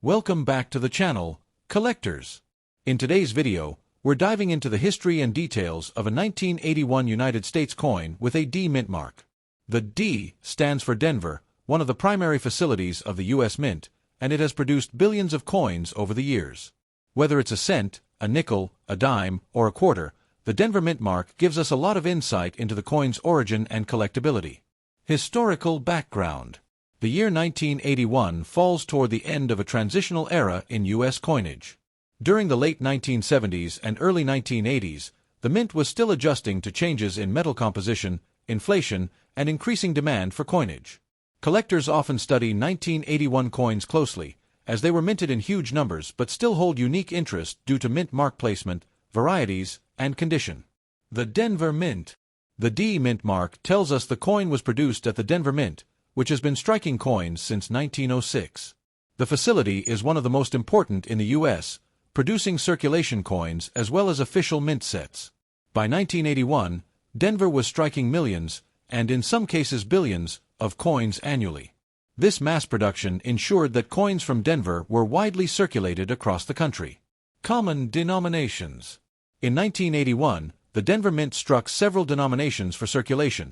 Welcome back to the channel, Collectors. In today's video, we're diving into the history and details of a 1981 United States coin with a D mint mark. The D stands for Denver, one of the primary facilities of the U.S. Mint, and it has produced billions of coins over the years. Whether it's a cent, a nickel, a dime, or a quarter, the Denver mint mark gives us a lot of insight into the coin's origin and collectability. Historical background. The year 1981 falls toward the end of a transitional era in U.S. coinage. During the late 1970s and early 1980s, the mint was still adjusting to changes in metal composition, inflation, and increasing demand for coinage. Collectors often study 1981 coins closely, as they were minted in huge numbers but still hold unique interest due to mint mark placement, varieties, and condition. The Denver Mint. The D mint mark tells us the coin was produced at the Denver Mint, which has been striking coins since 1906. The facility is one of the most important in the U.S., producing circulation coins as well as official mint sets. By 1981, Denver was striking millions, and in some cases billions, of coins annually. This mass production ensured that coins from Denver were widely circulated across the country. Common denominations. In 1981, the Denver Mint struck several denominations for circulation: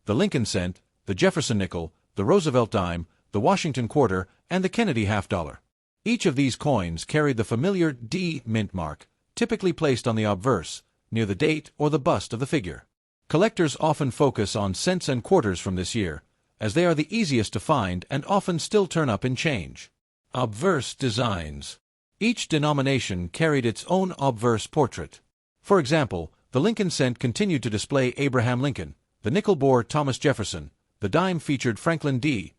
the Lincoln cent, the Jefferson nickel, the Roosevelt dime, the Washington quarter, and the Kennedy half-dollar. Each of these coins carried the familiar D mint mark, typically placed on the obverse, near the date or the bust of the figure. Collectors often focus on cents and quarters from this year, as they are the easiest to find and often still turn up in change. Obverse designs. Each denomination carried its own obverse portrait. For example, the Lincoln cent continued to display Abraham Lincoln, the nickel bore Thomas Jefferson, the dime featured Franklin D.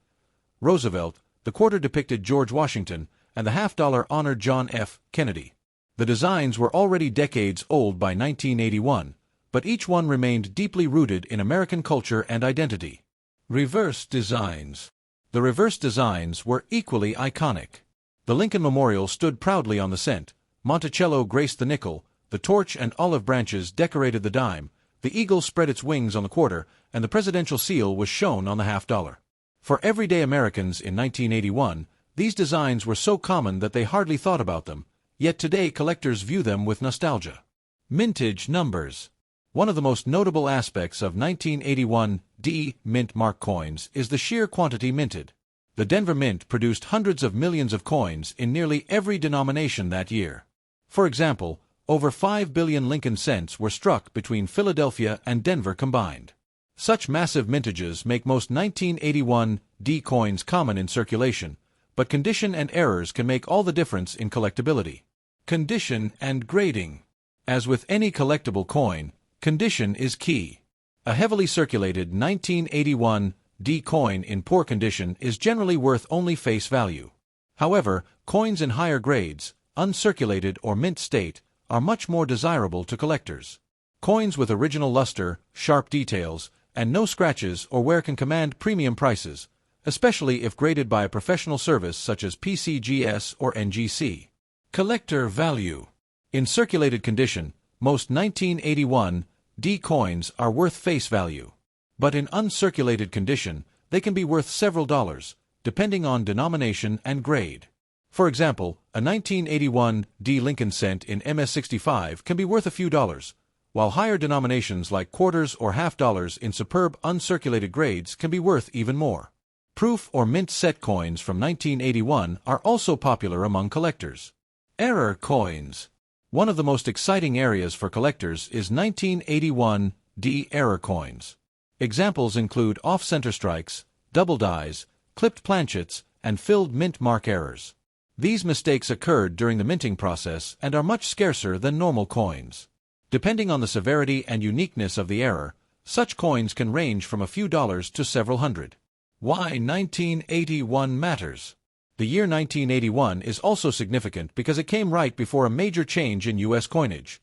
Roosevelt, the quarter depicted George Washington, and the half-dollar honored John F. Kennedy. The designs were already decades old by 1981, but each one remained deeply rooted in American culture and identity. Reverse designs. The reverse designs were equally iconic. The Lincoln Memorial stood proudly on the cent, Monticello graced the nickel, the torch and olive branches decorated the dime, the eagle spread its wings on the quarter, and the presidential seal was shown on the half-dollar. For everyday Americans in 1981, these designs were so common that they hardly thought about them, yet today collectors view them with nostalgia. Mintage numbers. One of the most notable aspects of 1981 D mint mark coins is the sheer quantity minted. The Denver Mint produced hundreds of millions of coins in nearly every denomination that year. For example, over 5 billion Lincoln cents were struck between Philadelphia and Denver combined. Such massive mintages make most 1981 D coins common in circulation, but condition and errors can make all the difference in collectability. Condition and grading. As with any collectible coin, condition is key. A heavily circulated 1981 D coin in poor condition is generally worth only face value. However, coins in higher grades, uncirculated or mint state, are much more desirable to collectors. Coins with original luster, sharp details, and no scratches or wear can command premium prices, especially if graded by a professional service such as PCGS or NGC. Collector value. In circulated condition, most 1981 D coins are worth face value. But in uncirculated condition, they can be worth several dollars, depending on denomination and grade. For example, a 1981 D Lincoln cent in MS65 can be worth a few dollars, while higher denominations like quarters or half-dollars in superb uncirculated grades can be worth even more. Proof or mint set coins from 1981 are also popular among collectors. Error coins. One of the most exciting areas for collectors is 1981 D error coins. Examples include off-center strikes, double dies, clipped planchets, and filled mint mark errors. These mistakes occurred during the minting process and are much scarcer than normal coins. Depending on the severity and uniqueness of the error, such coins can range from a few dollars to several hundred. Why 1981 matters. The year 1981 is also significant because it came right before a major change in U.S. coinage.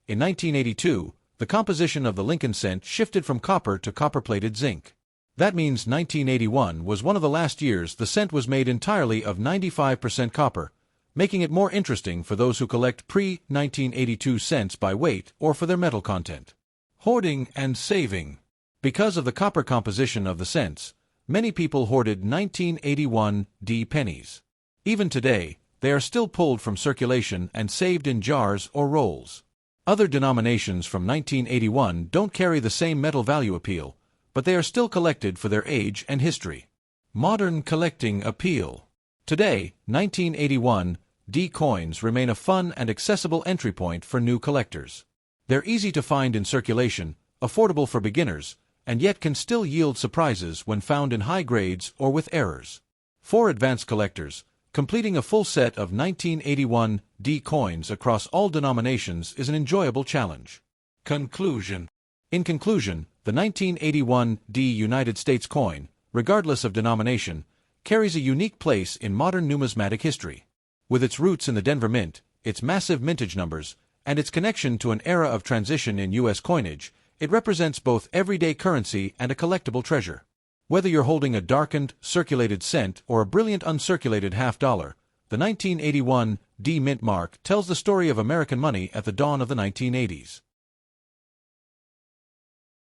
In 1982, the composition of the Lincoln cent shifted from copper to copper-plated zinc. That means 1981 was one of the last years the cent was made entirely of 95% copper, making it more interesting for those who collect pre-1982 cents by weight or for their metal content. Hoarding and saving. Because of the copper composition of the cents, many people hoarded 1981 D pennies. Even today, they are still pulled from circulation and saved in jars or rolls. Other denominations from 1981 don't carry the same metal value appeal, but they are still collected for their age and history. Modern collecting appeal. Today, 1981 D coins remain a fun and accessible entry point for new collectors. They're easy to find in circulation, affordable for beginners, and yet can still yield surprises when found in high grades or with errors. For advanced collectors, completing a full set of 1981 D coins across all denominations is an enjoyable challenge. Conclusion. In conclusion, the 1981 D United States coin, regardless of denomination, carries a unique place in modern numismatic history. With its roots in the Denver Mint, its massive mintage numbers, and its connection to an era of transition in U.S. coinage, it represents both everyday currency and a collectible treasure. Whether you're holding a darkened, circulated cent or a brilliant uncirculated half-dollar, the 1981 D Mint mark tells the story of American money at the dawn of the 1980s.